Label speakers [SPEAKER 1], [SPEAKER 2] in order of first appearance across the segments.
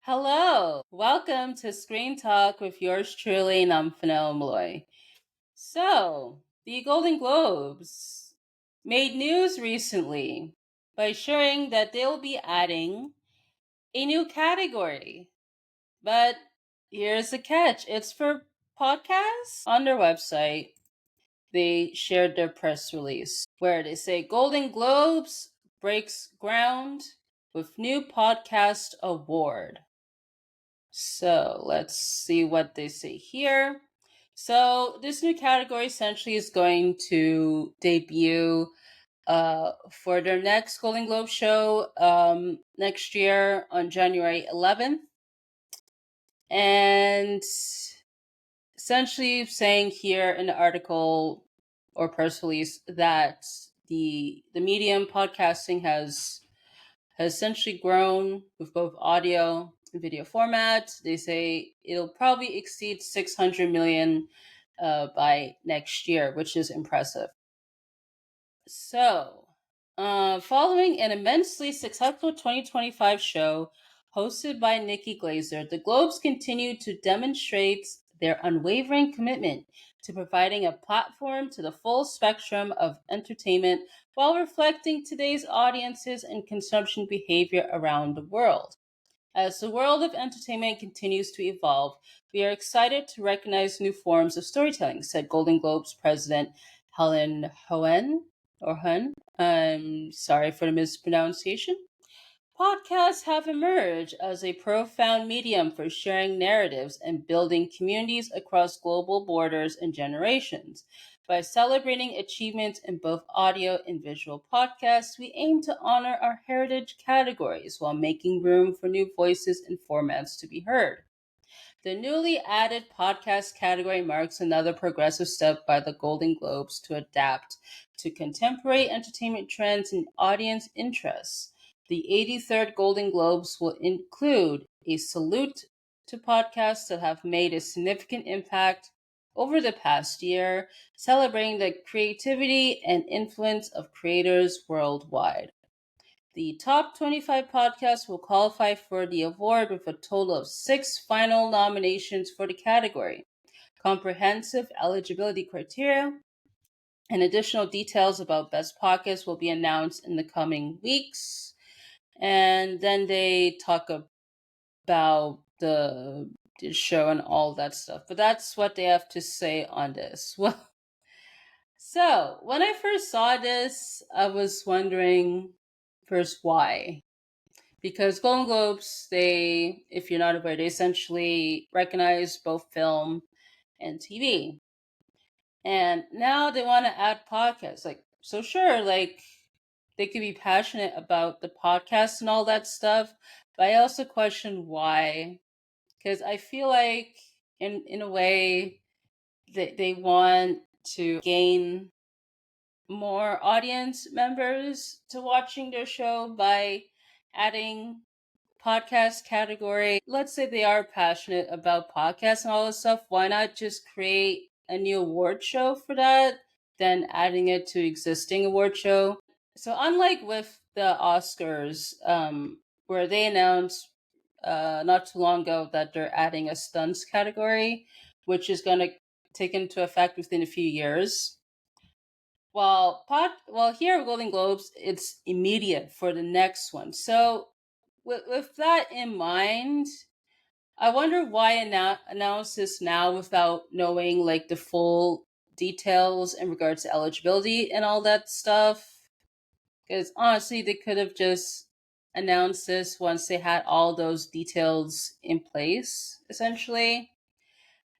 [SPEAKER 1] Hello, welcome to Screen Talk with yours truly, Nomfanelo. So, the Golden Globes made news recently by sharing that they'll be adding a new category. But here's the catch, it's for podcasts. On their website, they shared their press release where they say Golden Globes breaks ground with new podcast award. So let's see what they say here. So this new category essentially is going to debut for their next Golden Globe show next year on January 11th. And essentially saying here in the article or press release that the medium podcasting has essentially grown with both audio and video format. They say it'll probably exceed 600 million by next year, which is impressive. So, following an immensely successful 2025 show hosted by Nikki Glazer, the Globes continue to demonstrate their unwavering commitment to providing a platform to the full spectrum of entertainment while reflecting today's audiences and consumption behavior around the world. As the world of entertainment continues to evolve, we are excited to recognize new forms of storytelling, said Golden Globes President Helen Hoen, or Hun. I'm sorry for the mispronunciation. Podcasts have emerged as a profound medium for sharing narratives and building communities across global borders and generations. By celebrating achievements in both audio and visual podcasts, we aim to honor our heritage categories while making room for new voices and formats to be heard. The newly added podcast category marks another progressive step by the Golden Globes to adapt to contemporary entertainment trends and audience interests. The 83rd Golden Globes will include a salute to podcasts that have made a significant impact over the past year, celebrating the creativity and influence of creators worldwide. The top 25 podcasts will qualify for the award with a total of 6 final nominations for the category. Comprehensive eligibility criteria and additional details about best podcasts will be announced in the coming weeks. And then they talk about the show and all that stuff. But that's what they have to say on this. Well, so when I first saw this, I was wondering first why. Because Golden Globes, they, if you're not aware, they essentially recognize both film and TV. And now they want to add podcasts. Like, so sure, like, they could be passionate about the podcast and all that stuff, but I also question why. Because I feel like, in a way, they want to gain more audience members to watching their show by adding podcast category. Let's say they are passionate about podcasts and all this stuff. Why not just create a new award show for that, then adding it to existing award show? So unlike with the Oscars, where they announced not too long ago that they're adding a stunts category, which is going to take into effect within a few years. Well, here at Golden Globes, it's immediate for the next one. So with that in mind, I wonder why announce this now without knowing like the full details in regards to eligibility and all that stuff. Because honestly, they could have just announced this once they had all those details in place, essentially.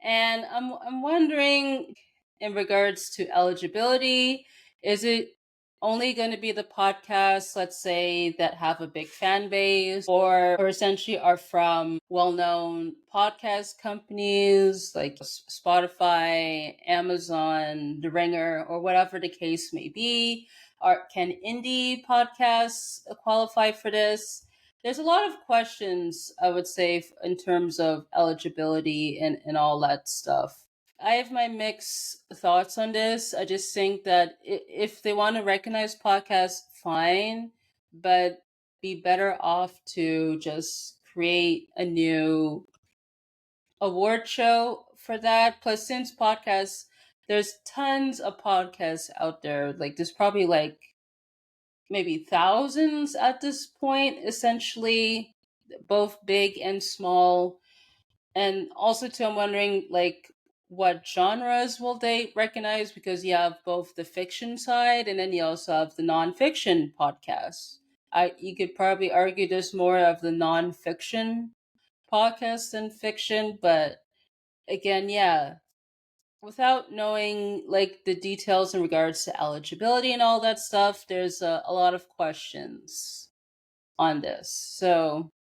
[SPEAKER 1] And I'm wondering, in regards to eligibility, is it only going to be the podcasts, let's say, that have a big fan base or essentially are from well-known podcast companies like Spotify, Amazon, The Ringer, or whatever the case may be? Can indie podcasts qualify for this? There's a lot of questions, I would say, in terms of eligibility and all that stuff. I have my mixed thoughts on this. I just think that if they want to recognize podcasts, fine, but be better off to just create a new award show for that. Plus, since podcasts, there's tons of podcasts out there. Like, there's probably like maybe thousands at this point, essentially, both big and small. And also, too, I'm wondering, like, what genres will they recognize? Because you have both the fiction side and then you also have the nonfiction podcasts. You could probably argue there's more of the nonfiction podcast than fiction, but again, yeah, without knowing like the details in regards to eligibility and all that stuff, there's a lot of questions on this. So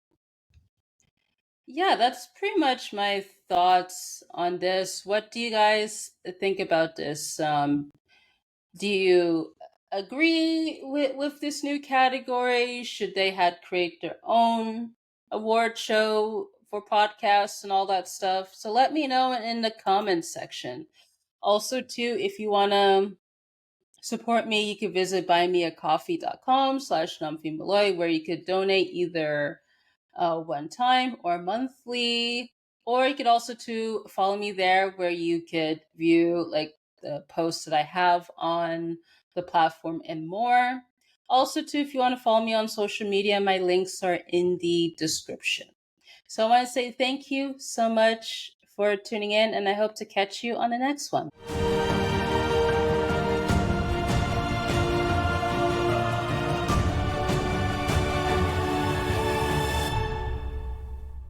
[SPEAKER 1] yeah, that's pretty much my thoughts on this. What do you guys think about this? Do you agree with this new category? Should they had create their own award show for podcasts and all that stuff? So let me know in the comments section. Also, too, if you want to support me, you can visit buymeacoffee.com/Nomfanelo, where you could donate either one time or monthly, or you could also to follow me there where you could view like the posts that I have on the platform and more. Also, too, if you want to follow me on social media, my links are in the description. So I want to say thank you so much for tuning in, and I hope to catch you on the next one.